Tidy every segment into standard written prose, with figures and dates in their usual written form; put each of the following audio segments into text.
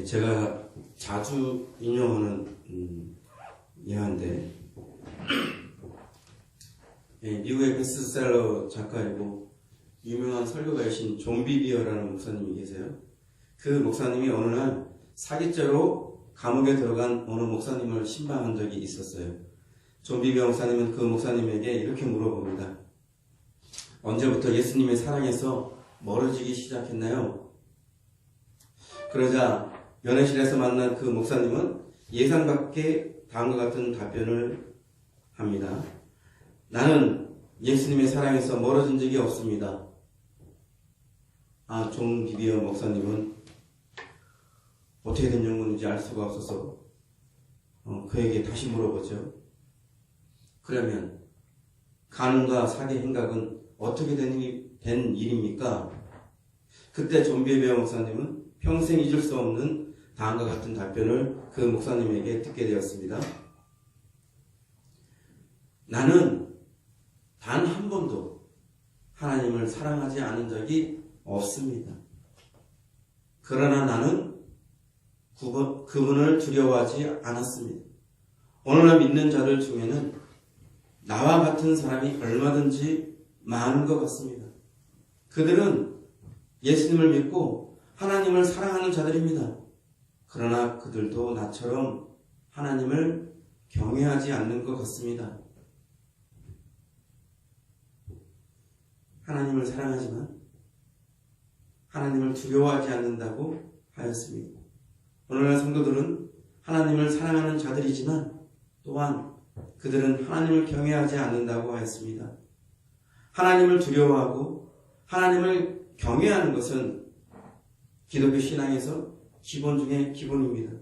제가 자주 인용하는 예화인데, 미국의 베스트셀러 작가이고 유명한 설교가이신 존 비비어라는 목사님이 계세요. 그 목사님이 어느 날 사기죄로 감옥에 들어간 어느 목사님을 신방한 적이 있었어요. 존 비비어 목사님은 그 목사님에게 이렇게 물어봅니다. 언제부터 예수님의 사랑에서 멀어지기 시작했나요? 그러자 연애실에서 만난 그 목사님은 예상 밖의 다음과 같은 답변을 합니다. 나는 예수님의 사랑에서 멀어진 적이 없습니다. 존 비비어 목사님은 어떻게 된 연구인지 알 수가 없어서 그에게 다시 물어보죠. 그러면 간음과 사기 행각은 어떻게 된 일입니까? 그때 존 비비어 목사님은 평생 잊을 수 없는 다음과 같은 답변을 그 목사님에게 듣게 되었습니다. 나는 단 한 번도 하나님을 사랑하지 않은 적이 없습니다. 그러나 나는 그분을 두려워하지 않았습니다. 오늘날 믿는 자들 중에는 나와 같은 사람이 얼마든지 많은 것 같습니다. 그들은 예수님을 믿고 하나님을 사랑하는 자들입니다. 그러나 그들도 나처럼 하나님을 경외하지 않는 것 같습니다. 하나님을 사랑하지만 하나님을 두려워하지 않는다고 하였습니다. 오늘날 성도들은 하나님을 사랑하는 자들이지만 또한 그들은 하나님을 경외하지 않는다고 하였습니다. 하나님을 두려워하고 하나님을 경외하는 것은 기독교 신앙에서 기본 중에 기본입니다.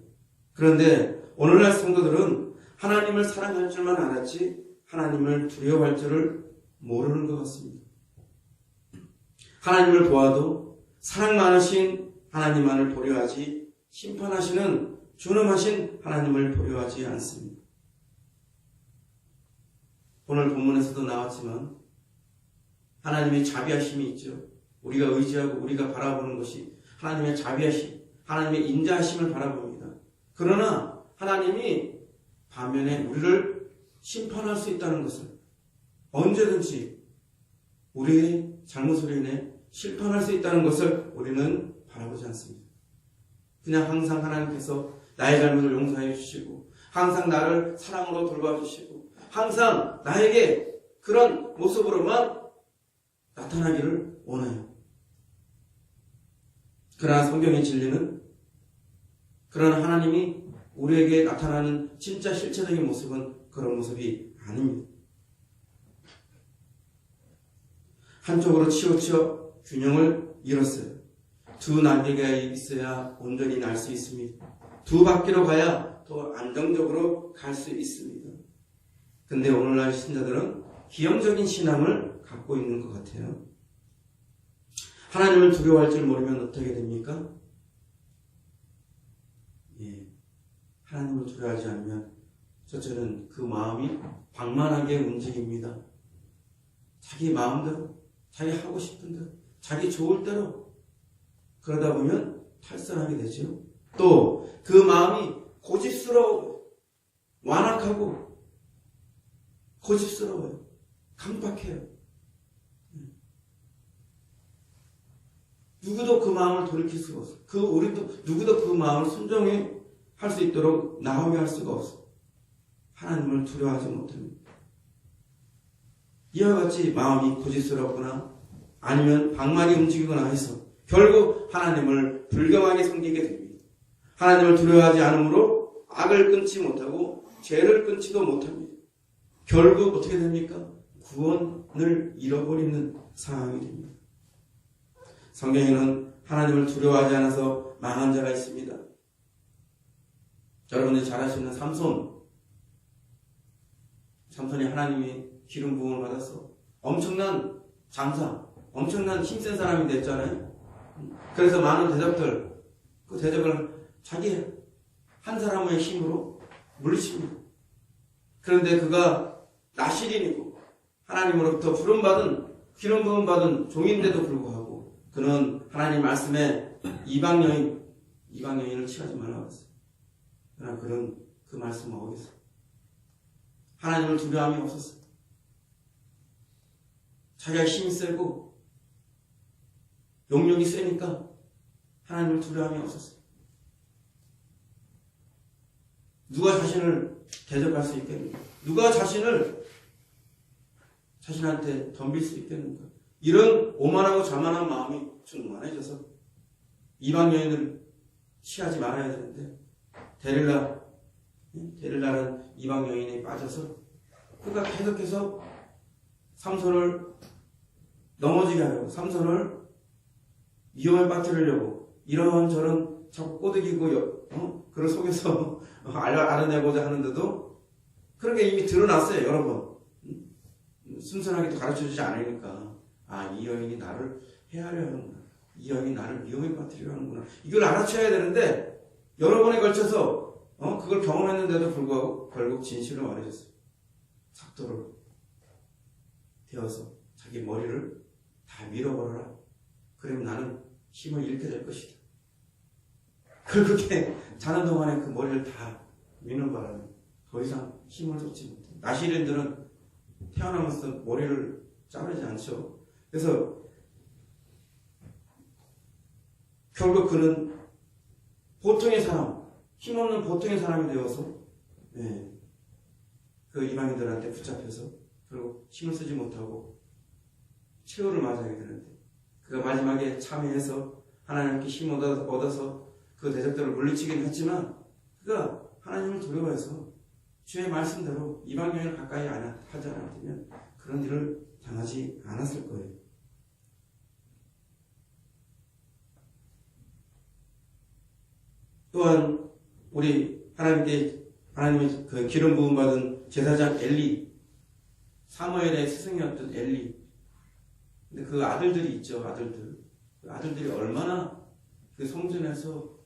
그런데 오늘날 성도들은 하나님을 사랑할 줄만 알았지 하나님을 두려워할 줄을 모르는 것 같습니다. 하나님을 보아도 사랑 많으신 하나님만을 보려하지 심판하시는 준엄하신 하나님을 보려하지 않습니다. 오늘 본문에서도 나왔지만 하나님의 자비하심이 있죠. 우리가 의지하고 우리가 바라보는 것이 하나님의 자비하심, 하나님의 인자하심을 바라봅니다. 그러나 하나님이 반면에 우리를 심판할 수 있다는 것을 언제든지 우리의 잘못으로 인해 심판할 수 있다는 것을 우리는 바라보지 않습니다. 그냥 항상 하나님께서 나의 잘못을 용서해 주시고 항상 나를 사랑으로 돌봐주시고 항상 나에게 그런 모습으로만 나타나기를 원해요. 그러나 성경의 진리는 그런 하나님이 우리에게 나타나는 진짜 실체적인 모습은 그런 모습이 아닙니다. 한쪽으로 치우쳐 균형을 잃었어요. 두 날개가 있어야 온전히 날 수 있습니다. 두 바퀴로 가야 더 안정적으로 갈 수 있습니다. 근데 오늘날 신자들은 기형적인 신앙을 갖고 있는 것 같아요. 하나님을 두려워할 줄 모르면 어떻게 됩니까? 하나님을 두려워하지 않으면 첫째는 그 마음이 방만하게 움직입니다. 자기 마음대로, 자기 하고 싶은 대로, 자기 좋을 대로 그러다 보면 탈선하게 되죠. 또 그 마음이 고집스러워, 완악하고 고집스러워요. 강박해요. 누구도 그 마음을 돌이킬 수가 없어요. 우리도 누구도 그 마음을 순종해 할 수 있도록 나오게 할 수가 없어요. 하나님을 두려워하지 못합니다. 이와 같이 마음이 고집스럽거나 아니면 방만이 움직이거나 해서 결국 하나님을 불경하게 섬기게 됩니다. 하나님을 두려워하지 않으므로 악을 끊지 못하고 죄를 끊지도 못합니다. 결국 어떻게 됩니까? 구원을 잃어버리는 상황이 됩니다. 성경에는 하나님을 두려워하지 않아서 망한 자가 있습니다. 여러분들이 잘 아시는 삼손이 하나님이 기름 부음을 받아서 엄청난 장사, 엄청난 힘센 사람이 됐잖아요. 그래서 많은 대적들, 그 대적을 자기 한 사람의 힘으로 물리칩니다. 그런데 그가 나시린이고 하나님으로부터 기름 부음 받은 종인데도 불구하고 그는 하나님 말씀에 이방 여인, 이방 여인을 취하지 말라고 했어요. 그러나 그런 그 말씀을 어겼어요. 하나님을 두려움이 없었어요. 자기가 힘이 세고 용력이 세니까 하나님을 두려움이 없었어요. 누가 자신을 대적할 수 있겠는가? 누가 자신한테 덤빌 수 있겠는가? 이런 오만하고 자만한 마음이 충만해져서 이방 여인을 취하지 말아야 되는데 데릴라는 이방 여인에 빠져서 그가 계속해서 삼손을 넘어지게 하려고, 삼손을 위험에 빠뜨리려고 이런저런 자꾸 꼬드기고 그걸 속에서 알아내고자 하는데도 그런 게 이미 드러났어요. 여러 번. 순순하게 가르쳐주지 않으니까 이 여인이 나를 해하려 하는구나. 이 여인이 나를 위험에 빠뜨리려 하는구나. 이걸 알아채야 되는데 여러 번에 걸쳐서 그걸 경험했는데도 불구하고 결국 진실을 말해줬어요. 삭도를 되어서 자기 머리를 다 밀어버려라. 그러면 나는 힘을 잃게 될 것이다. 그렇게 자는 동안에 그 머리를 다 미는 바람에 더 이상 힘을 쏟지 못해. 나시린들은 태어나면서 머리를 자르지 않죠. 그래서 결국 그는 보통의 사람, 힘없는 보통의 사람이 되어서 그 이방인들한테 붙잡혀서 결국 힘을 쓰지 못하고 최후를 맞이하게 되는데 그가 마지막에 참여해서 하나님께 힘을 얻어서 그 대적들을 물리치긴 했지만 그가 하나님을 두려워해서 주의 말씀대로 이방 여인을 가까이 하지 않았다면 그런 일을 당하지 않았을 거예요. 또한 우리 하나님의 그 기름 부음 받은 제사장 엘리, 사무엘의 스승이었던 엘리. 근데 그 아들들이 있죠, 아들들. 그 아들들이 얼마나 그 성전에서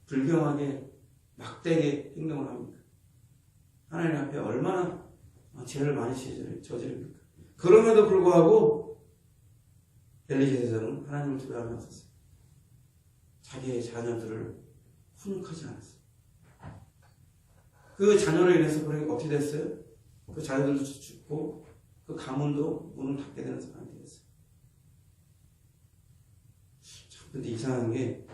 불경하게 막대게 행동을 합니까? 하나님 앞에 얼마나 죄를 많이 저지릅니까? 그럼에도 불구하고 엘리 제사장은 하나님을 두려워하지 않았어요. 자기의 자녀들을 훈육하지 않았어요. 그 자녀로 인해서 그러니까 어떻게 됐어요? 그 자녀들도 죽고 그 가문도 문을 닫게 되는 상황이 됐어요. 근데 이상한 게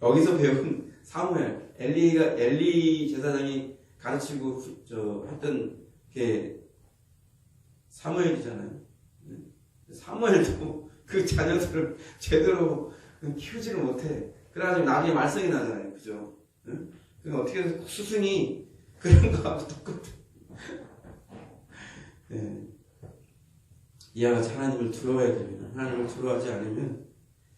여기서 배운 사무엘, 엘리 제사장이 가르치고 했던 게 사무엘이잖아요. 사무엘도 그 자녀들을 제대로 키우지를 못해. 그래가지고 나중에 말썽이 나잖아요. 그죠? 그러니까 어떻게 스승이 그런 거하고 똑같아. 이와 같이 하나님을 두려워야 됩니다. 하나님을 두려워하지 않으면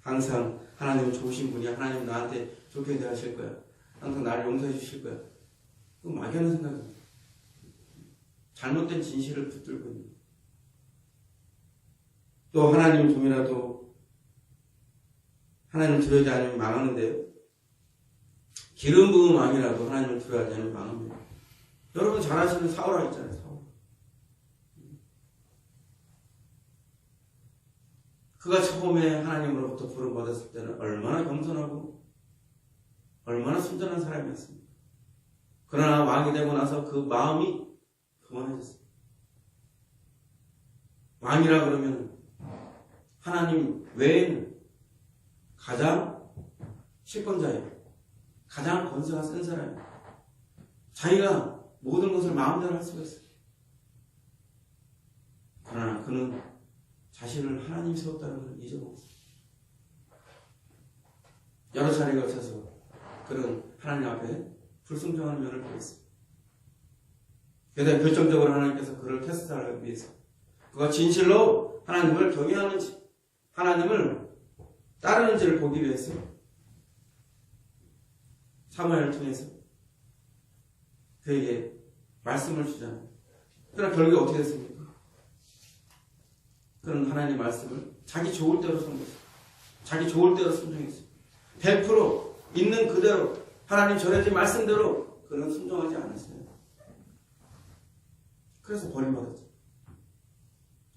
항상 하나님은 좋으신 분이야. 하나님 나한테 좋게 대하실 거야. 항상 나를 용서해 주실 거야. 그건 막연한 생각입니다. 잘못된 진실을 붙들고 있는 거예요. 또 하나님 좀이라도 하나님을 두려워하지 않으면 망하는데요. 기름 부음 왕이라도 하나님을 두려워하지 않으면 망합니다. 여러분 잘 아시는 사울아 있잖아요. 사울. 그가 처음에 하나님으로부터 부름받았을 때는 얼마나 겸손하고 얼마나 순전한 사람이었습니까? 그러나 왕이 되고 나서 그 마음이 교만해졌어요. 왕이라 그러면 하나님 외에는 가장 실권자예요. 가장 권세가 센 사람이에요. 자기가 모든 것을 마음대로 할 수가 있어요. 그러나 그는 자신을 하나님이 세웠다는 걸 잊어먹었어요. 여러 차례에 걸쳐서 그런 하나님 앞에 불순종하는 면을 보였어요. 그래서 결정적으로 하나님께서 그를 테스트하기 위해서 그가 진실로 하나님을 경외하는지 하나님을 따르는지를 보기 위해서 사무엘을 통해서 그에게 말씀을 주잖아요. 그러나 결국에 어떻게 됐습니까? 그런 하나님의 말씀을 자기 좋을 대로 선택했어요. 자기 좋을 대로 순종했어요. 100% 있는 그대로 하나님 전해진 말씀대로 그는 순종하지 않았어요. 그래서 버림받았죠.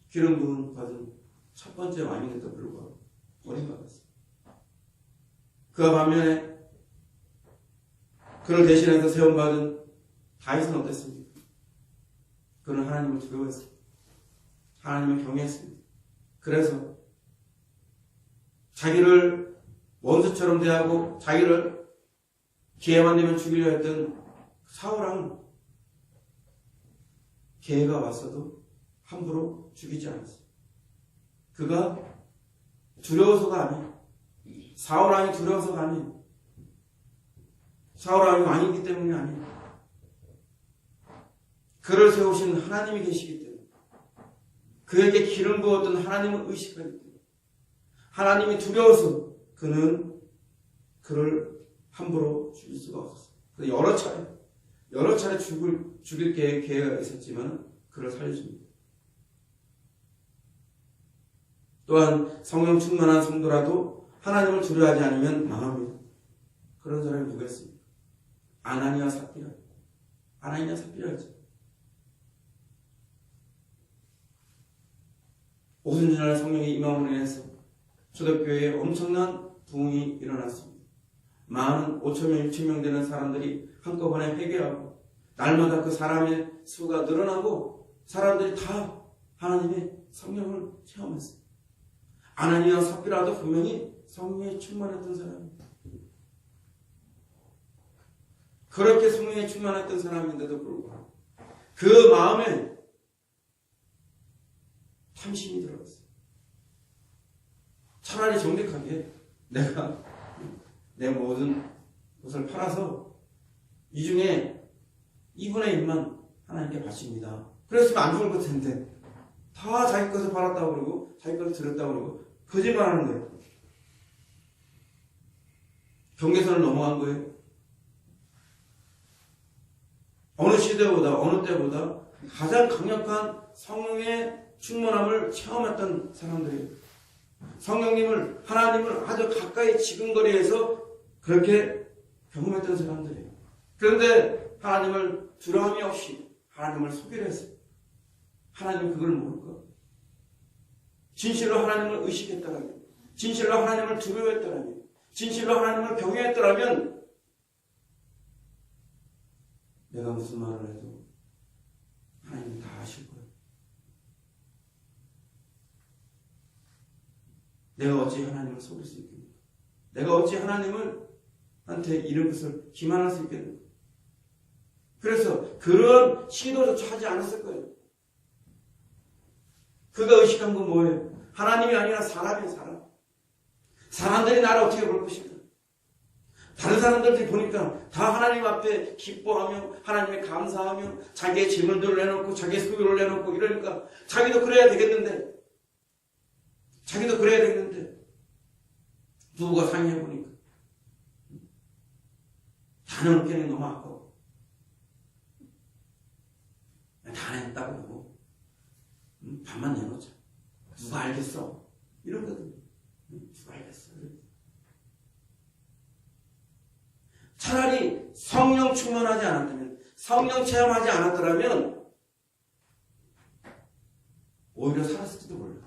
기름 부음 받은 첫 번째 왕인데도 불구하고 버림받았어요. 그와 반면에 그를 대신해서 세움받은 다윗은 어땠습니까? 그는 하나님을 두려워했습니다. 하나님을 경외했습니다. 그래서 자기를 원수처럼 대하고 자기를 기회만 되면 죽이려 했던 사울왕 기회가 왔어도 함부로 죽이지 않았어요. 그가 두려워서가 아니에요. 사울왕이 두려워서가 아니에요. 사울왕이 왕이기 때문이 아니에요. 그를 세우신 하나님이 계시기 때문에, 그에게 기름 부었던 하나님을 의식하기 때문에, 하나님이 두려워서 그는 그를 함부로 죽일 수가 없었어요. 여러 차례 죽일 기회가 있었지만 그를 살려줍니다. 또한 성령 충만한 성도라도 하나님을 두려워하지 않으면 망합니다. 그런 사람이 누구였습니까? 아나니아 삽비라죠. 오순절날 성령의 임함으로 인해서 초대교회에 엄청난 부흥이 일어났습니다. 15,000명, 6,000명 되는 사람들이 한꺼번에 회개하고 날마다 그 사람의 수가 늘어나고 사람들이 다 하나님의 성령을 체험했어요. 아나니아 삽비라도 분명히 성령에 충만했던 사람입니다. 그렇게 성령에 충만했던 사람인데도 불구하고 그 마음에 탐심이 들어갔어요. 차라리 정직하게 내가 내 모든 것을 팔아서 이 중에 2분의 1만 하나님께 바칩니다. 그랬으면 안 죽을 것 텐데 다 자기 것을 팔았다고 그러고 자기 것을 들었다고 그러고 거짓말하는 거예요. 경계선을 넘어간 거예요. 어느 시대보다 어느 때보다 가장 강력한 성령의 충만함을 체험했던 사람들이에요. 성령님을, 하나님을 아주 가까이 지근거리에서 그렇게 경험했던 사람들이에요. 그런데 하나님을 두려움이 없이 하나님을 소개를 했어요. 하나님은 그걸 모를까? 진실로 하나님을 의식했다라면, 진실로 하나님을 두려워했다라면, 진실로 하나님을 경외했다라면 내가 무슨 말을 해도 하나님은 다 아실 거예요. 내가 어찌 하나님을 속일 수 있겠는가? 내가 어찌 하나님한테 이런 것을 기만할 수 있겠는가? 그래서 그런 시도조차 하지 않았을 거예요. 그가 의식한 건 뭐예요? 하나님이 아니라 사람이에요, 사람. 사람들이 나를 어떻게 볼 것인가? 다른 사람들이 보니까 다 하나님 앞에 기뻐하며 하나님에 감사하며 자기의 질문들을 내놓고 자기의 소유를 내놓고 이러니까 자기도 그래야 되겠는데 누구가 상의해보니까 다 넘기는 너무 아까워. 다 냈다고 그러고 반만 내놓자. 누가 알겠어? 이러거든요. 누가 알겠어? 차라리 성령 충만하지 않았다면, 성령 체험하지 않았더라면 오히려 살았을지도 몰라요.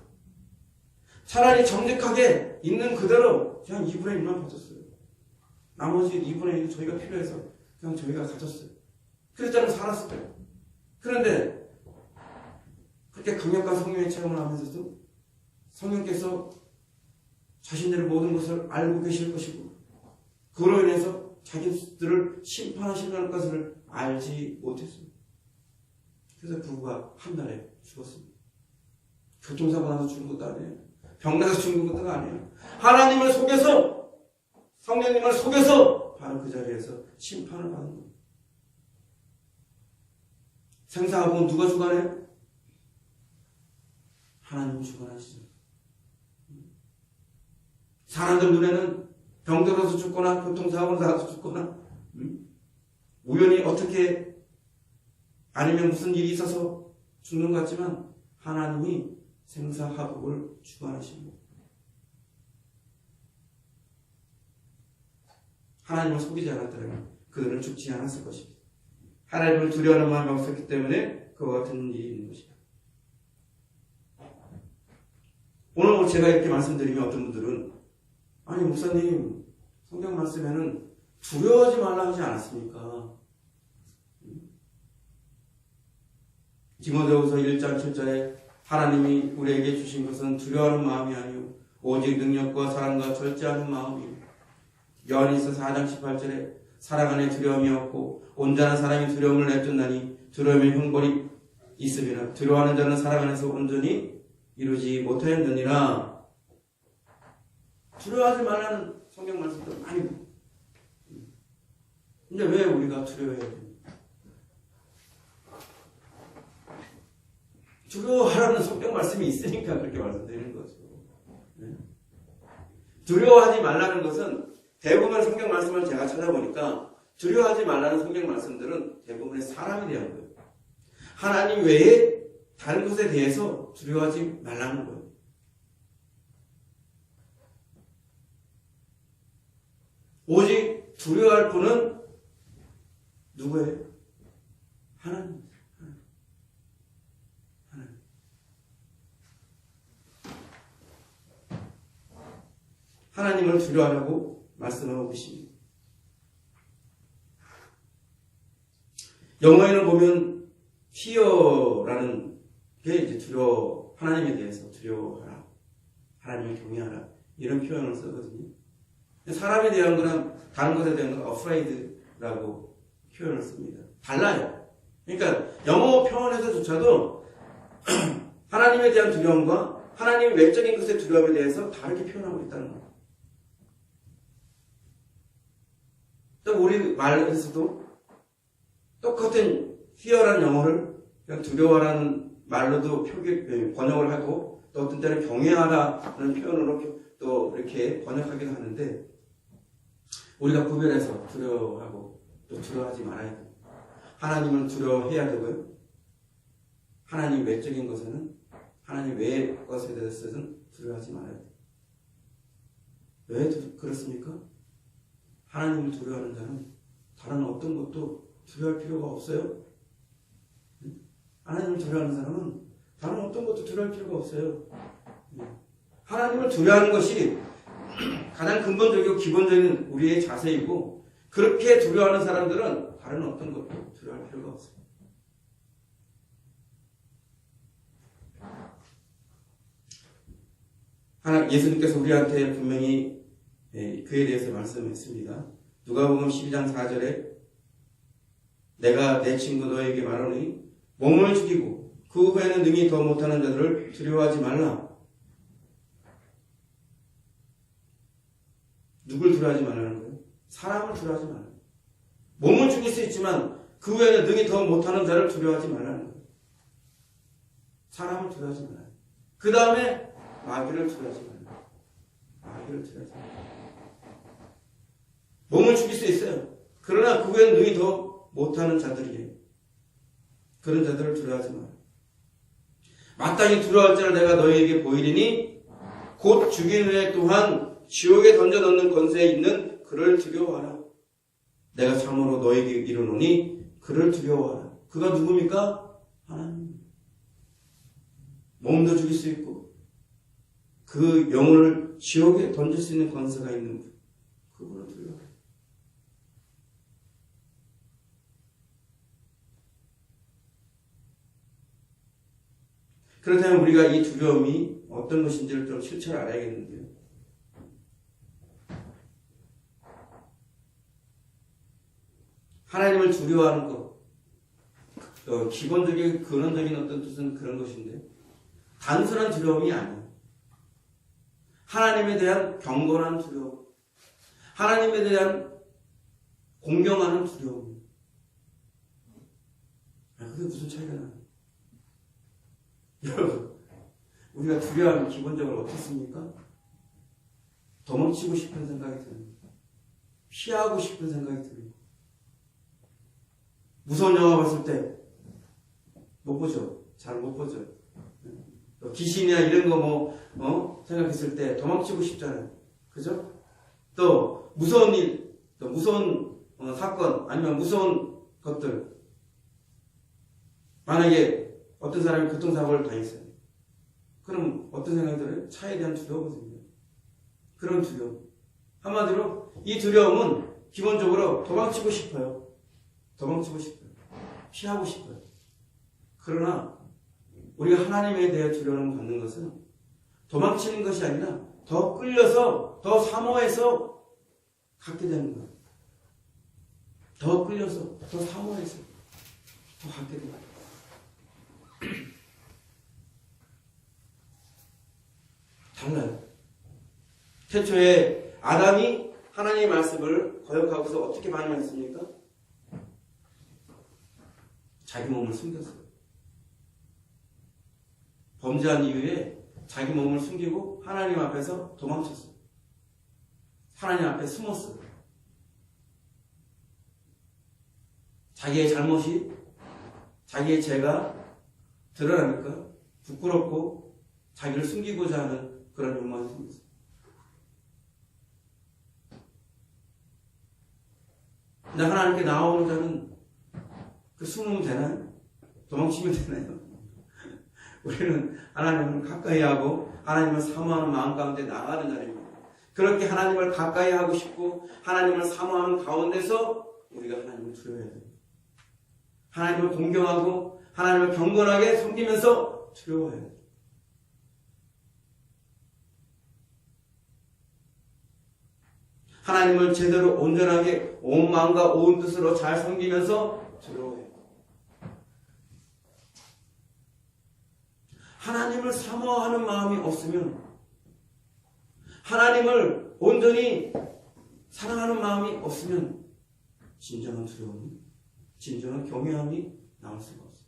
차라리 정직하게 있는 그대로 그냥 2분의 1만 가졌어요. 나머지 2분의 1은 저희가 필요해서 그냥 저희가 가졌어요. 그랬다면 살았을 거예요. 그런데 그렇게 강력한 성령의 체험을 하면서도 성령께서 자신들의 모든 것을 알고 계실 것이고 그로 인해서 자기들을 심판하신다는 것을 알지 못했습니다. 그래서 부부가 한 달에 죽었습니다. 교통사고 나서 죽은 것도 아니에요. 병나서 죽은 것도 아니에요. 하나님을 속여서, 성령님을 속여서 바로 그 자리에서 심판을 받은 겁니다. 생사하고는 누가 주관해요? 하나님이 주관하시죠. 사람들 눈에는 병들어서 죽거나 교통사고로 나서 죽거나 우연히 어떻게 아니면 무슨 일이 있어서 죽는 것 같지만 하나님이 생사하복을 주관하십니다. 하나님을 속이지 않았다면 그들은 죽지 않았을 것입니다. 하나님을 두려워하는 마음이 없었기 때문에 그와 같은 일이 있는 것입니다. 오늘 제가 이렇게 말씀드리면 어떤 분들은 아니 목사님 성경 말씀에는 두려워하지 말라 하지 않았습니까? 디모데후서 1장 7절에 하나님이 우리에게 주신 것은 두려워하는 마음이 아니요 오직 능력과 사랑과 절제하는 마음이요. 요한일서 4장 18절에 사랑 안에 두려움이 없고 온전한 사랑이 두려움을 내쫓나니 두려움의 형벌이 있음이라 두려워하는 자는 사랑 안에서 온전히 이루지 못하였느니라. 두려워하지 말라는 성경 말씀도 많이. 근데 왜 우리가 두려워해야 됩니까? 두려워하라는 성경 말씀이 있으니까 그렇게 말씀드리는 거죠. 네? 두려워하지 말라는 것은 대부분의 성경 말씀을 제가 찾아보니까 두려워하지 말라는 성경 말씀들은 대부분의 사람에 대한 거예요. 하나님 외에 다른 것에 대해서 두려워하지 말라는 거예요. 오직 두려워할 분은 누구예요? 하나님. 하나님. 하나님을 두려워하라고 말씀하고 계십니다. 영어에는 보면 fear라는 게 이제 하나님에 대해서 두려워하라, 하나님을 경외하라 이런 표현을 쓰거든요. 사람에 대한 거랑 다른 것에 대한 건 afraid라고 표현을 씁니다. 달라요. 그러니까 영어 표현에서조차도 하나님에 대한 두려움과 하나님의 외적인 것의 두려움에 대해서 다르게 표현하고 있다는 거예요. 또 우리 말에서도 똑같은 fear라는 영어를 그냥 두려워라는 말로도 번역을 하고 또 어떤 때는 경외하라는 표현으로 또 이렇게 번역하기도 하는데 우리가 구별해서 두려워하고 또 두려워하지 말아야 돼요. 하나님을 두려워해야 되고요. 하나님 외적인 것에는 하나님 외의 것에 대해서는 두려워하지 말아야 돼요. 왜 그렇습니까? 하나님을 두려워하는 자는 다른 어떤 것도 두려워할 필요가 없어요. 하나님을 두려워하는 사람은 다른 어떤 것도 두려워할 필요가 없어요. 하나님을 두려워하는 것이 가장 근본적이고 기본적인 우리의 자세이고 그렇게 두려워하는 사람들은 다른 어떤 것도 두려워할 필요가 없어요. 예수님께서 우리한테 분명히 그에 대해서 말씀했습니다. 누가복음 12장 4절에 내가 내 친구 너에게 말하노니 몸을 죽이고 그 후에는 능히 더 못하는 자들을 두려워하지 말라. 누굴 두려워하지 말라는 거예요? 사람을 두려워하지 말라. 몸을 죽일 수 있지만 그 후에는 능히 더 못하는 자를 두려워하지 말라는 거예요. 사람을 두려워하지 말라. 그 다음에 마귀를 두려워하지 말라. 마귀를 두려워하지 말라. 몸을 죽일 수 있어요. 그러나 그 후에는 능히 더 못하는 자들이에요. 그런 자들을 두려워하지 마라. 마땅히 두려워할 자를 내가 너희에게 보이리니 곧 죽인 후에 또한 지옥에 던져넣는 권세에 있는 그를 두려워하라. 내가 참으로 너에게 이르노니 그를 두려워하라. 그가 누굽니까? 하나님. 몸도 죽일 수 있고 그 영혼을 지옥에 던질 수 있는 권세가 있는 분. 그분을 두려워하라. 그렇다면 우리가 이 두려움이 어떤 것인지를 좀 실체를 알아야겠는데요. 하나님을 두려워하는 것, 기본적인 근원적인 어떤 뜻은 그런 것인데 단순한 두려움이 아니에요. 하나님에 대한 경건한 두려움, 하나님에 대한 공경하는 두려움. 그게 무슨 차이가 나요? 여러분, 우리가 두려워하면 기본적으로 어떻습니까? 도망치고 싶은 생각이 듭니다. 피하고 싶은 생각이 듭니다. 무서운 영화 봤을 때 못 보죠. 잘 못 보죠. 또 귀신이나 이런 거 생각했을 때 도망치고 싶잖아요. 그죠? 또 무서운 일, 또 무서운 사건, 아니면 무서운 것들. 만약에 어떤 사람이 교통사고를 당했어요. 그럼 어떤 생각이 들어요? 차에 대한 두려움이거든요. 그런 두려움. 한마디로 이 두려움은 기본적으로 도망치고 싶어요. 도망치고 싶어요. 피하고 싶어요. 그러나 우리가 하나님에 대해 두려움을 갖는 것은 도망치는 것이 아니라 더 끌려서 더 사모해서 갖게 되는 거예요. 더 끌려서 더 사모해서 더 갖게 되는 거예요. 달라요. 태초에 아담이 하나님의 말씀을 거역하고서 어떻게 반응했습니까? 자기 몸을 숨겼어요. 범죄한 이후에 자기 몸을 숨기고 하나님 앞에서 도망쳤어요. 하나님 앞에 숨었어요. 자기의 잘못이, 자기의 죄가 드러나니까 부끄럽고 자기를 숨기고자 하는 그런 욕망이 생겼어요. 근데 하나님께 나오는 자는 그 숨으면 되나요? 도망치면 되나요? 우리는 하나님을 가까이 하고 하나님을 사모하는 마음 가운데 나가는 자입니다. 그렇게 하나님을 가까이 하고 싶고 하나님을 사모하는 가운데서 우리가 하나님을 두려워해야 됩니다. 하나님을 공경하고 하나님을 경건하게 섬기면서 두려워해야 됩니다. 하나님을 제대로 온전하게 온 마음과 온 뜻으로 잘 섬기면서 두려워해요. 하나님을 사모하는 마음이 없으면, 하나님을 온전히 사랑하는 마음이 없으면 진정한 두려움이, 진정한 경외함이 나올 수가 없어요.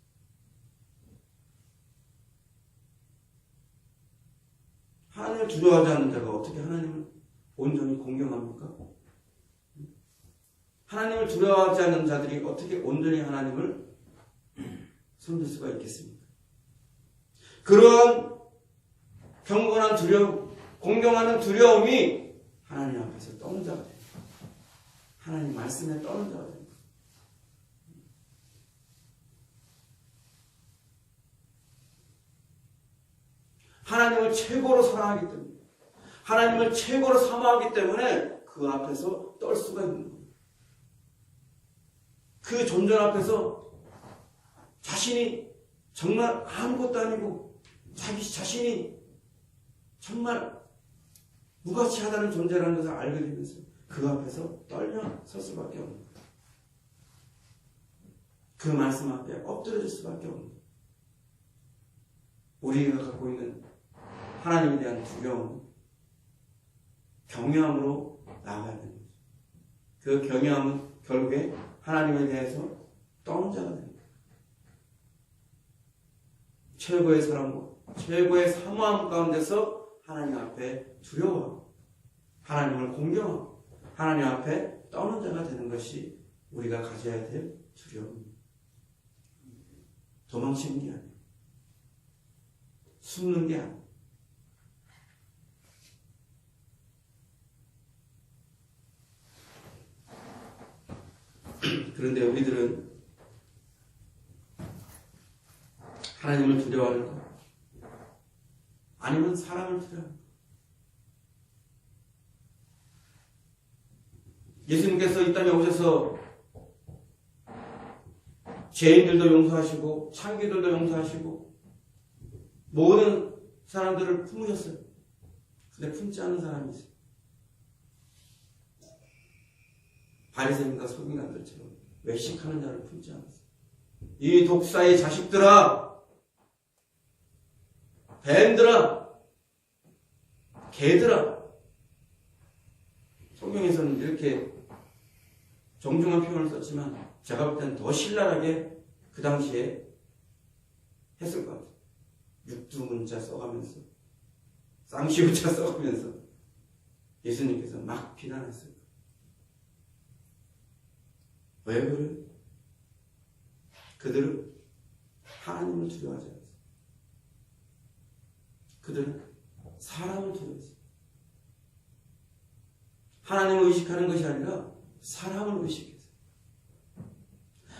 하나님을 두려워하지 않는 자가 어떻게 하나님을 온전히 공경합니까? 하나님을 두려워하지 않는 자들이 어떻게 온전히 하나님을 섬길 수가 있겠습니까? 그러한 경건한 두려움, 공경하는 두려움이 하나님 앞에서 떠는 자가 됩니다. 하나님 말씀에 떠는 자가 됩니다. 하나님을 최고로 사랑하기 때문에, 하나님을 최고로 사모하기 때문에 그 앞에서 떨 수가 있는 거예요. 그 존재 앞에서 자신이 정말 아무것도 아니고 자기 자신이 정말 무가치하다는 존재라는 것을 알게 되면서 그 앞에서 떨며 설 수밖에 없는 거예요. 그 말씀 앞에 엎드려질 수밖에 없는 거예요. 우리가 갖고 있는 하나님에 대한 두려움, 경외함으로 나아가야 되는 거죠. 그 경외함은 결국에 하나님에 대해서 떠는 자가 됩니다. 최고의 사랑과 최고의 사모함 가운데서 하나님 앞에 두려워하고 하나님을 공경하고 하나님 앞에 떠는 자가 되는 것이 우리가 가져야 될 두려움입니다. 도망치는 게 아니에요. 숨는 게 아니에요. 그런데 우리들은 하나님을 두려워하는가? 아니면 사람을 두려워하는가? 예수님께서 이 땅에 오셔서 죄인들도 용서하시고 창기들도 용서하시고 모든 사람들을 품으셨어요. 근데 품지 않은 사람이 있어요. 바리새인과 서기관들처럼 외식하는 자를 품지 않았어요. 이 독사의 자식들아, 뱀들아, 개들아. 성경에서는 이렇게 정중한 표현을 썼지만 제가 볼 때는 더 신랄하게 그 당시에 했을 것 같아요. 육두문자 써가면서, 쌍시우자 써가면서 예수님께서 막 비난했어요. 왜 그래요? 그들은 하나님을 두려워하지 않았어요. 그들은 사람을 두려워했어요. 하나님을 의식하는 것이 아니라 사람을 의식했어요.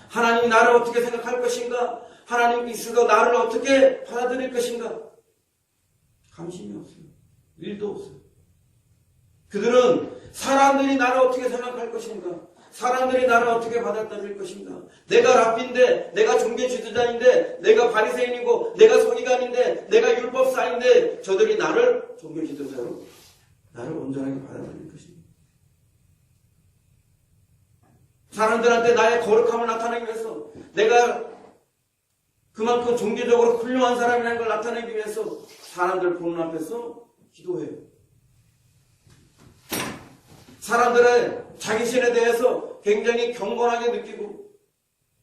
하나님이 나를 어떻게 생각할 것인가? 하나님께서 나를 어떻게 받아들일 것인가? 감심이 없어요. 일도 없어요. 그들은 사람들이 나를 어떻게 생각할 것인가? 사람들이 나를 어떻게 받아들일 것인가? 내가 랍비인데, 내가 종교 지도자인데, 내가 바리새인이고, 내가 서기관인데, 내가 율법사인데, 저들이 나를 종교 지도자로 나를 온전하게 받아들일 것인가? 사람들한테 나의 거룩함을 나타내기 위해서, 내가 그만큼 종교적으로 훌륭한 사람이라는 걸 나타내기 위해서 사람들 보는 앞에서 기도해요. 사람들의 자기신에 대해서 굉장히 경건하게 느끼고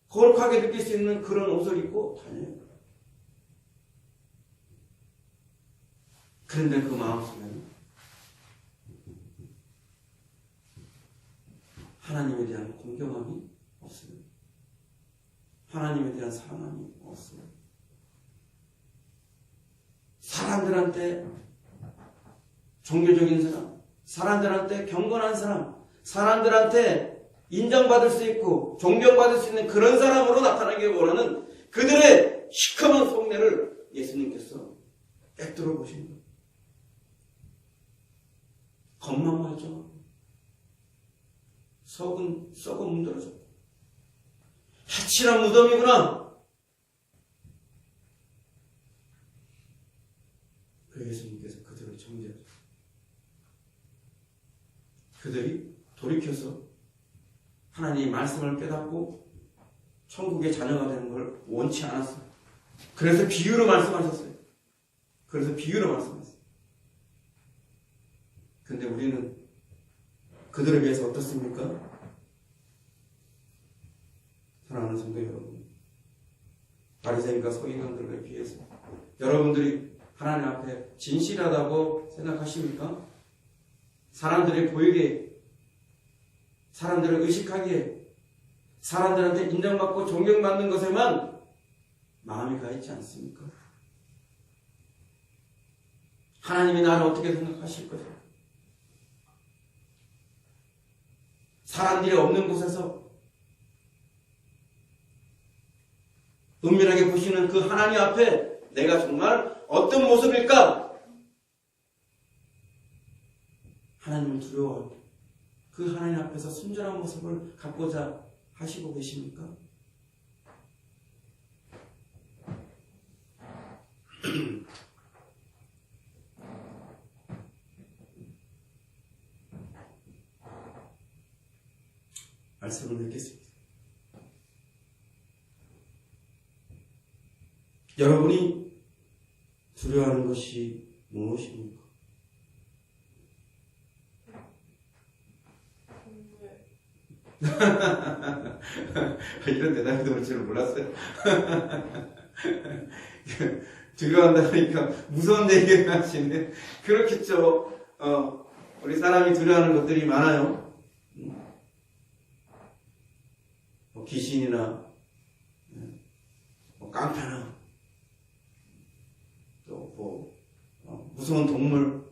거룩하게 느낄 수 있는 그런 옷을 입고 다녀요. 그런데 그 마음속에는 하나님에 대한 공경함이 없어요. 하나님에 대한 사랑함이 없어요. 사람들한테 종교적인 사람, 사람들한테 경건한 사람, 사람들한테 인정받을 수 있고 존경받을 수 있는 그런 사람으로 나타나기 원하는 그들의 시커먼 속내를 예수님께서 꿰뚫어 보신 거예요. 겉만 멀쩡하고 썩은 문드러졌고 해칠한 무덤이구나. 그 예수님께서 그들을 정죄하셨어요. 그들이 돌이켜서 하나님의 말씀을 깨닫고 천국의 자녀가 되는 걸 원치 않았어요. 그래서 비유로 말씀하셨어요. 근데 우리는 그들에 비해서 어떻습니까? 사랑하는 성도 여러분, 바리새인과 서기관들에 비해서 여러분들이 하나님 앞에 진실하다고 생각하십니까? 사람들이 보이게, 사람들을 의식하기에, 사람들한테 인정받고 존경받는 것에만 마음이 가 있지 않습니까? 하나님이 나를 어떻게 생각하실 것인가? 사람들이 없는 곳에서 은밀하게 보시는 그 하나님 앞에 내가 정말 어떤 모습일까? 하나님을 두려워하고 그 하나님 앞에서 순전한 모습을 갖고자 하시고 계십니까? 말씀을 듣겠습니다. 여러분이 두려워하는 것이 무엇입니까? 이런 대답이 나올 줄은 몰랐어요. 두려워한다 그러니까 무서운 얘기를 하시네. 그렇겠죠. 우리 사람이 두려워하는 것들이 많아요. 귀신이나 깡패나 또 무서운 동물,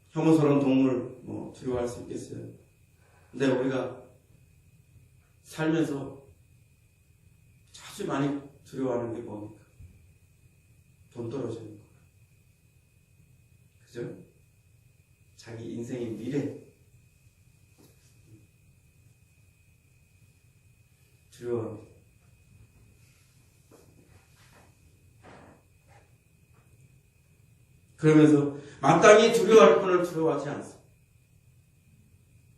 혐오스러운 동물 두려워할 수 있겠어요. 근데 우리가 살면서 아주 많이 두려워하는 게 뭡니까? 돈 떨어지는 거. 그죠? 자기 인생의 미래. 두려워합니다. 그러면서 마땅히 두려워할 분을 두려워하지 않습니다.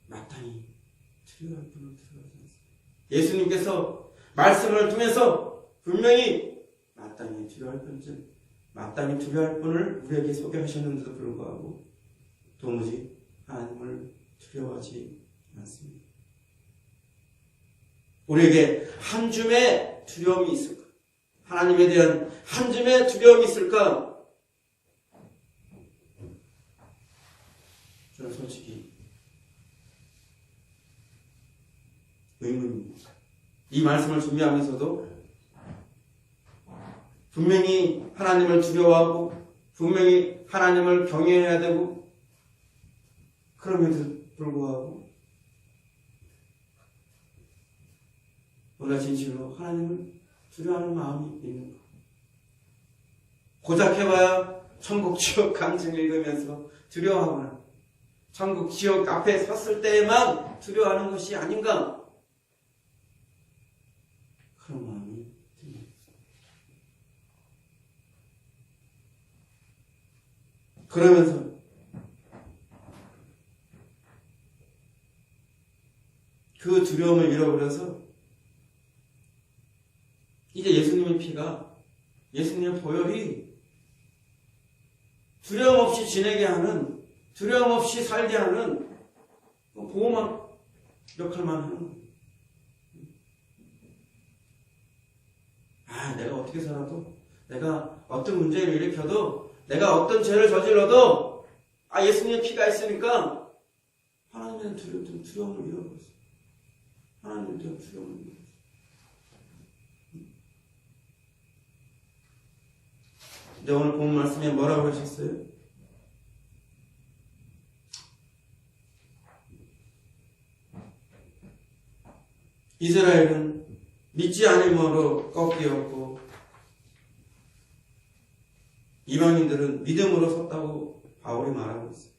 마땅히 두려워할 분을 두려워하지 않습니다. 예수님께서 말씀을 통해서 분명히 마땅히 두려워할 분을 우리에게 소개하셨는데도 불구하고 도무지 하나님을 두려워하지 않습니다. 우리에게 한 줌의 두려움이 있을까? 하나님에 대한 한 줌의 두려움이 있을까? 저는 솔직히 의문입니다. 이 말씀을 준비하면서도 분명히 하나님을 두려워하고 분명히 하나님을 경외해야 되고 그럼에도 불구하고 우리가 진실로 하나님을 두려워하는 마음이 있는가? 고작 해봐야 천국 지옥 강증 읽으면서 두려워하거나 천국 지옥 앞에 섰을 때에만 두려워하는 것이 아닌가? 그런 마음이 듭니다. 그러면서 그 두려움을 잃어버려서 이제 예수님의 피가, 예수님의 보혈이 두려움 없이 지내게 하는, 두려움 없이 살게 하는 보호막 역할만 하는 거예요. 내가 어떻게 살아도, 내가 어떤 문제를 일으켜도, 내가 어떤 죄를 저질러도 예수님의 피가 있으니까 하나님에 대한 두려움을 잃어버렸어요. 하나님에 대한 두려움을 잃어버렸어요. 근데 오늘 본 말씀에 뭐라고 하셨어요? 이스라엘은 믿지 않음으로 꺾이었고 이방인들은 믿음으로 섰다고 바울이 말하고 있어요.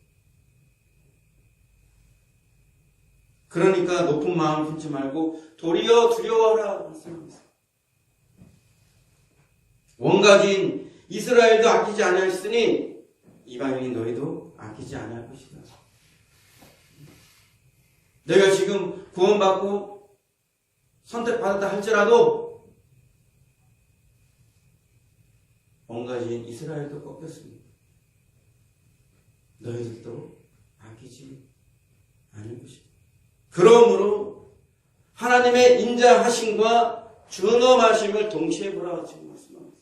그러니까 높은 마음 품지 말고 도리어 두려워하라 말씀하고 있어요. 원가지인 이스라엘도 아끼지 아니하였으니 이방인인 너희도 아끼지 아니할 것이다. 내가 지금 구원받고 선택받았다 할지라도 원가지인 이스라엘도 꺾였습니다. 너희들도 아끼지 않을 것이다. 그러므로 하나님의 인자하심과 준엄하심을 동시에 보라 지금 말씀합니다.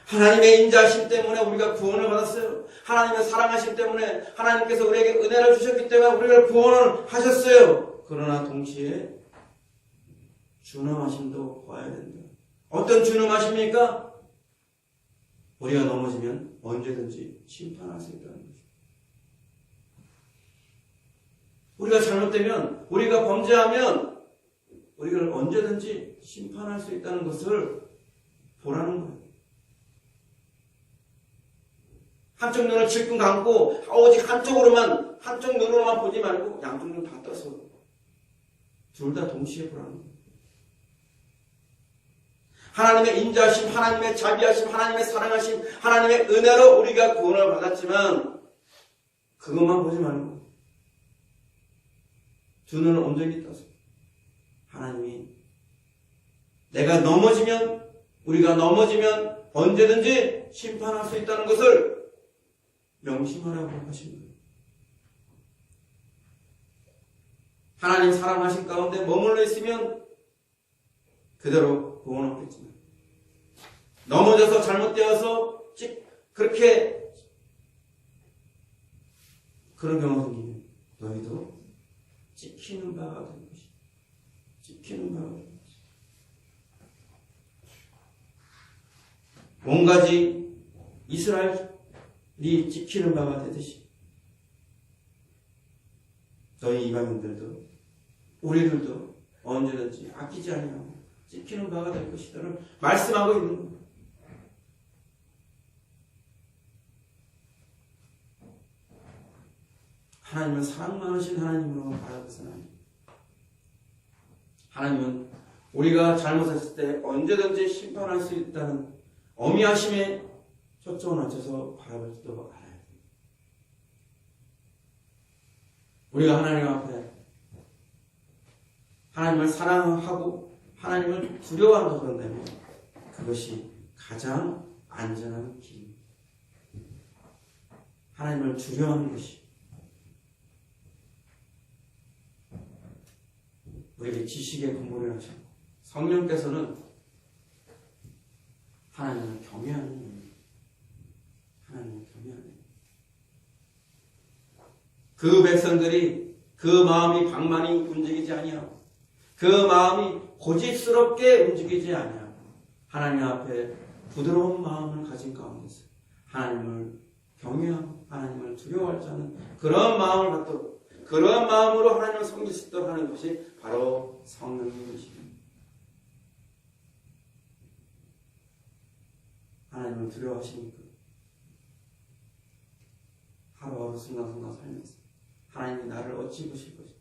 하나님의 인자하심 때문에 우리가 구원을 받았어요. 하나님의 사랑하심 때문에 하나님께서 우리에게 은혜를 주셨기 때문에 우리를 구원을 하셨어요. 그러나 동시에 준엄하심도 봐야 된다. 어떤 준엄하십니까? 우리가 넘어지면 언제든지 심판할 수 있다는 것입니다. 우리가 잘못되면, 우리가 범죄하면 우리를 언제든지 심판할 수 있다는 것을 보라는 거예요. 한쪽 눈을 질끈 감고 오직 한쪽 눈으로만 보지 말고 양쪽 눈 다 떠서 둘 다 동시에 보라는 거예요. 하나님의 인자하심, 하나님의 자비하심, 하나님의 사랑하심, 하나님의 은혜로 우리가 구원을 받았지만 그것만 보지 말고 두 눈을 온전히 떠서 하나님이 우리가 넘어지면 언제든지 심판할 수 있다는 것을 명심하라고 하신 거예요. 하나님 사랑하신 가운데 머물러 있으면 그대로 구원 없겠지만 넘어져서 잘못되어서 그렇게 그런 경우가 생기면 너희도 찍히는 바가 될 것이다. 찍히는 바가 될 것이다. 온가지 이스라엘이 찍히는 바가 되듯이 너희 이방인들도 우리들도 언제든지 아끼지 아니하고 찍히는 바가 될 것이다를 말씀하고 있는 겁니다. 하나님은 사랑 많으신 하나님으로 바라보서는 안 됩니다. 하나님은 우리가 잘못했을 때 언제든지 심판할 수 있다는 어미하심에 초점을 맞춰서 바라볼 줄도 알아야 됩니다. 우리가 하나님 앞에 하나님을 사랑하고 하나님을 두려워하는 그런다면 그것이 가장 안전한 길입니다. 하나님을 두려워하는 것이 우리에게 지식의 근본을 하시고 성령께서는 하나님을 경외하는 일입니다. 하나님을 경외하는 일. 그 백성들이 그 마음이 방만히 움직이지 아니하고 그 마음이 고집스럽게 움직이지 아니하고 하나님 앞에 부드러운 마음을 가진 가운데서 하나님을 경외하고 하나님을 두려워할 자는 그런 마음을 갖도록 그런 마음으로 하나님을 섬길 수 있도록 하는 것이 바로 성령님이십니다. 하나님을 두려워하십니까? 하루하루 순간순간 살면서 하나님이 나를 어찌 보실 것인가?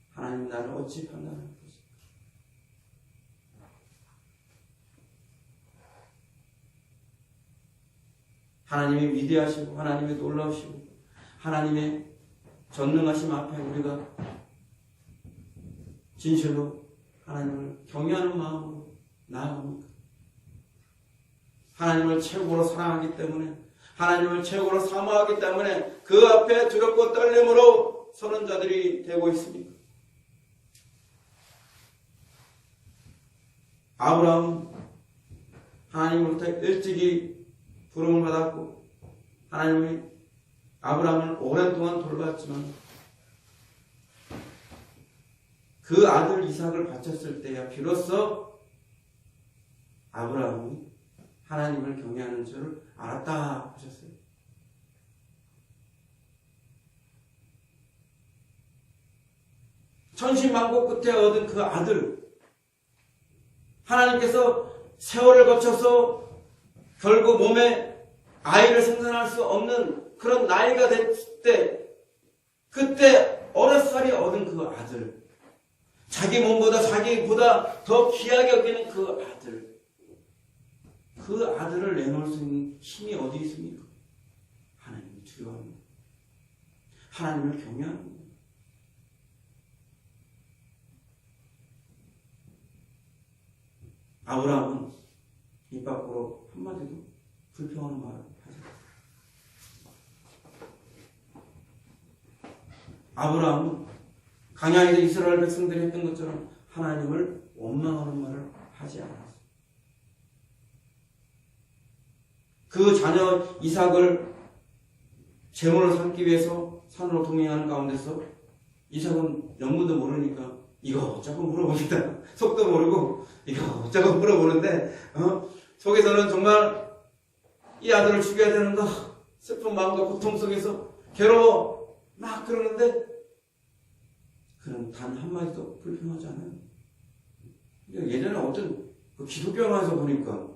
하나님이 나를 어찌 판단할 것인가? 하나님이 위대하시고 하나님이 놀라우시고 하나님의 전능하심 앞에 우리가 진실로 하나님을 경외하는 마음으로 나아갑니까? 하나님을 최고로 사랑하기 때문에 하나님을 최고로 사모하기 때문에 그 앞에 두렵고 떨림으로 서는 자들이 되고 있습니다. 아브라함은 하나님으로부터 일찍이 부름을 받았고 하나님이 아브라함을 오랜 동안 돌봤지만 그 아들 이삭을 바쳤을 때야 비로소 아브라함이 하나님을 경외하는 줄을 알았다 하셨어요. 천신만고 끝에 얻은 그 아들, 하나님께서 세월을 거쳐서 결국 몸에 아이를 생산할 수 없는 그런 나이가 됐을 때, 그때 어렸살이 얻은 그 아들, 자기 몸보다 자기보다 더 귀하게 여기는 그 아들, 그 아들을 내놓을 수 있는 힘이 어디 있습니까? 하나님을 두려워합니다. 하나님을 경외합니다. 아브라함은 입 밖으로 한마디도 불평하는 말을 하지 않았습니다. 아브라함은 광야에서 이스라엘 백성들이 했던 것처럼 하나님을 원망하는 말을 하지 않았습니다. 그 자녀 이삭을 제물을 삼기 위해서 산으로 동행하는 가운데서 이삭은 영문도 모르니까 이거 어쩌고 물어봅니다. 속도 모르고 이거 어쩌고 물어보는데 속에서는 정말 이 아들을 죽여야 되는가 슬픈 마음과 고통 속에서 괴로워 막 그러는데 그는 단 한마디도 불평하지 않아요. 예전에 어떤 그 기독교에서 보니까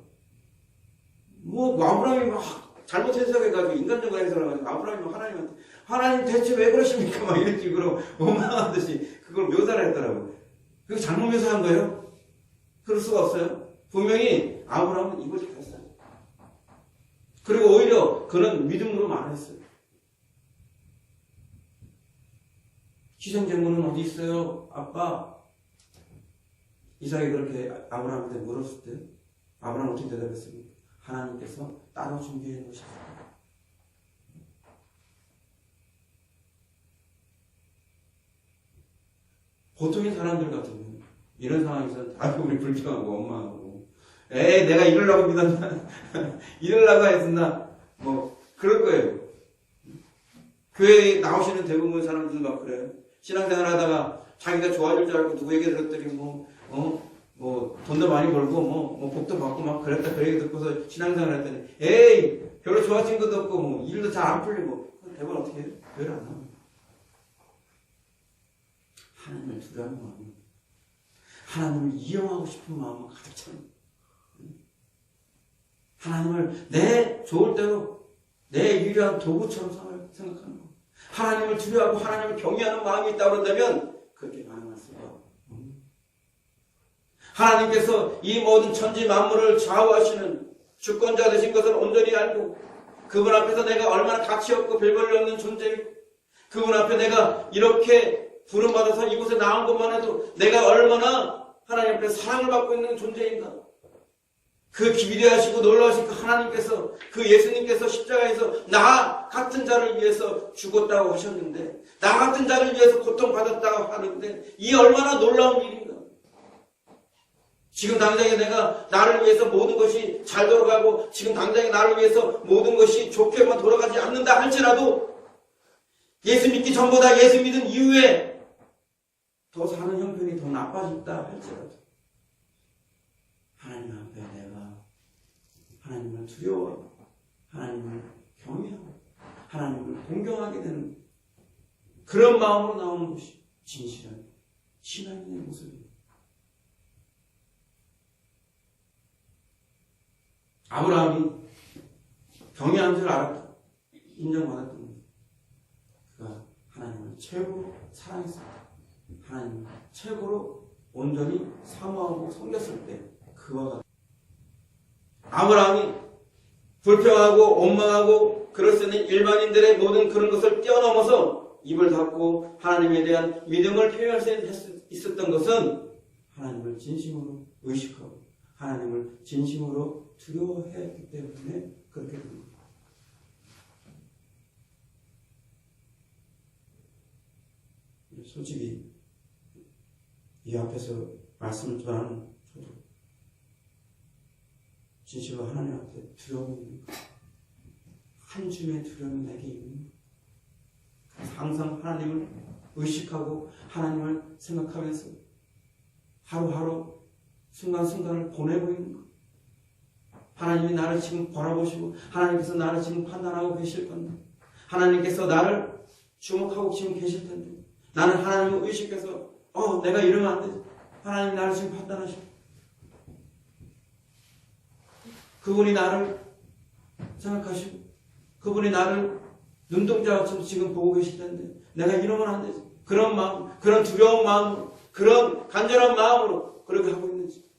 아브라함이 막 잘못 해석해가지고 인간적으로 해석해가지고 아브라함이 하나님한테 하나님 대체 왜 그러십니까? 막 이런 식으로 원망하듯이 그걸 묘사를 했더라고요. 그게 잘못 묘사한 거예요? 그럴 수가 없어요. 분명히 아브라함은 이걸 잘했어요. 그리고 오히려 그는 믿음으로 말했어요. 희생제물은 어디 있어요? 아빠. 이삭이 그렇게 아브라함한테 물었을 때 아브라함은 어떻게 대답했습니까? 하나님께서 따로 준비해 놓으셨습니다. 보통의 사람들 같으면 이런 상황에서 아이고 우리 불평하고 원망하고 에이 내가 이러려고 믿었나 이러려고 했었나 뭐 그럴 거예요. 교회에 나오시는 대부분 사람들은 막 그래요. 신앙생활 하다가 자기가 좋아질 줄 알고 누구 얘기 들었더니 뭐 돈도 많이 벌고 뭐 복도 받고 막 그랬다 그 얘기 듣고서 신앙생활 했더니 에이 별로 좋아진 것도 없고 뭐 일도 잘 안 풀리고 대부분 어떻게 해요? 교회를 안 나와요. 하나님을 두려워하는 마음이 하나님을 이용하고 싶은 마음은 가득 찹니다. 하나님을 내 좋을 대로 내 유일한 도구처럼 생각하는 거. 하나님을 두려워하고 하나님을 경외하는 마음이 있다고 그런다면 그렇게 가능할 수가 없습니다. 하나님께서 이 모든 천지 만물을 좌우하시는 주권자 되신 것을 온전히 알고 그분 앞에서 내가 얼마나 가치 없고 별 볼일 없는 존재이고 그분 앞에 내가 이렇게 부름받아서 이곳에 나온 것만 해도 내가 얼마나 하나님 앞에 사랑을 받고 있는 존재인가. 그 기대하시고 놀라우신 그 하나님께서 그 예수님께서 십자가에서 나 같은 자를 위해서 죽었다고 하셨는데 나 같은 자를 위해서 고통받았다고 하는데 이 얼마나 놀라운 일인가. 지금 당장에 내가 나를 위해서 모든 것이 잘 돌아가고 지금 당장에 나를 위해서 모든 것이 좋게만 돌아가지 않는다 할지라도 예수 믿기 전보다 예수 믿은 이후에 더 사는 형편이 더 나빠졌다 할지라도 하나님 앞에 내가 하나님을 두려워하고 하나님을 경외하고 하나님을 공경하게 되는 그런 마음으로 나오는 것이 진실한 신앙인의 모습입니다. 아브라함이 경외한 줄 알았다. 인정받았던 거예요. 그가 하나님을 최고로 사랑했습니다. 하나님을 최고로 온전히 사모하고 섬겼을 때 그와 같은 아브라함이 불평하고 원망하고 그럴 수 있는 일반인들의 모든 그런 것을 뛰어넘어서 입을 닫고 하나님에 대한 믿음을 표현할 수 있었던 것은 하나님을 진심으로 의식하고 하나님을 진심으로 두려워했기 때문에 그렇게 된 겁니다. 솔직히 이 앞에서 말씀을 전하는 저도 진실로 하나님 앞에 두려움이 있는 거예요. 한 줌의 두려움이 내게 있는 거예요. 항상 하나님을 의식하고 하나님을 생각하면서 하루하루 순간순간을 보내고 있는 거예요. 하나님이 나를 지금 바라보시고 하나님께서 나를 지금 판단하고 계실 건데 하나님께서 나를 주목하고 지금 계실 텐데 나는 하나님을 의식해서 내가 이러면 안 되지. 하나님 나를 지금 판단하시고 그분이 나를 생각하시고 그분이 나를 눈동자처럼 지금 보고 계실 텐데 내가 이러면 안 되지. 그런 마음, 그런 두려운 마음으로 그런 간절한 마음으로 그렇게 하고 있는지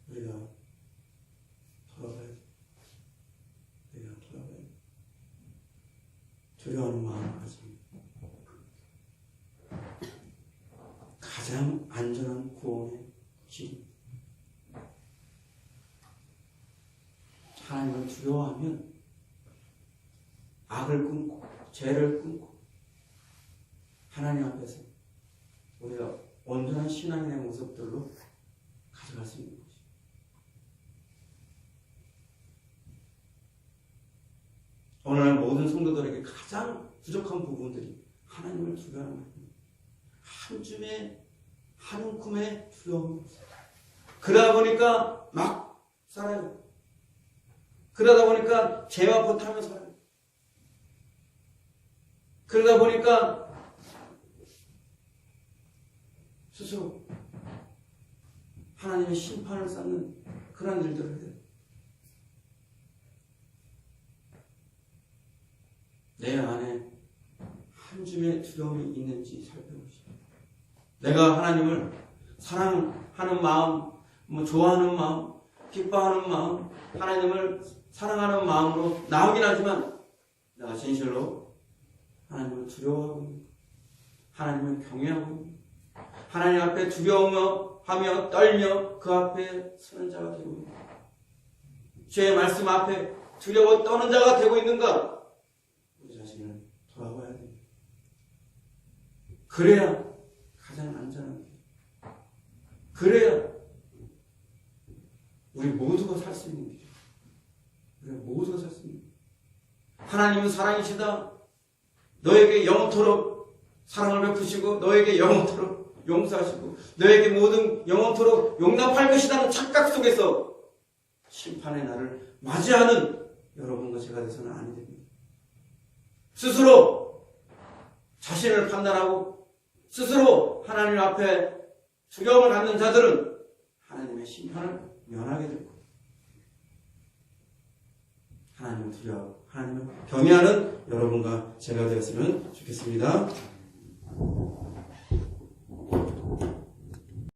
우리가 돌아봐야 돼. 우리가 돌아봐야 돼. 두려워하는 마음을 가지고 가장 안전한 구원의 길. 하나님을 두려워하면 악을 끊고 죄를 끊고 하나님 앞에서 우리가 온전한 신앙의 모습들로 가져갈 수 있는 것이죠. 오늘날 모든 성도들에게 가장 부족한 부분들이 하나님을 두려워하는 것입니다. 한 줌의 한 움큼의 두려움이 없어요. 그러다 보니까 막 살아요. 그러다 보니까 죄와 보타며 살아요. 그러다 보니까 스스로 하나님의 심판을 쌓는 그런 일들을 해요. 내 안에 한 줌의 두려움이 있는지 살펴보시오. 내가 하나님을 사랑하는 마음, 좋아하는 마음, 기뻐하는 마음, 하나님을 사랑하는 마음으로 나오긴 하지만 내가 진실로 하나님을 두려워하고 있는 것, 하나님을 경외하고 있는 것, 하나님 앞에 두려워하며 떨며 그 앞에 서는 자가 되고 있는 것, 주의 말씀 앞에 두려워 떠는 자가 되고 있는가? 우리 자신을 돌아봐야 됩니다. 그래야 가장 안전한 길. 그래야 우리 모두가 살 수 있는 길이에요. 우리 모두가 살 수 있는 길. 하나님은 사랑이시다. 너에게 영원토록 사랑을 베푸시고 너에게 영원토록 용서하시고 너에게 모든 영원토록 용납할 것이라는 착각 속에서 심판의 날을 맞이하는 여러분과 제가 돼서는 아니 됩니다. 스스로 자신을 판단하고 스스로 하나님 앞에 두려움을 갖는 자들은 하나님의 심판을 면하게 될 거예요. 하나님을 두려워하고 하나님을 경외하는 여러분과 제가 되었으면 좋겠습니다.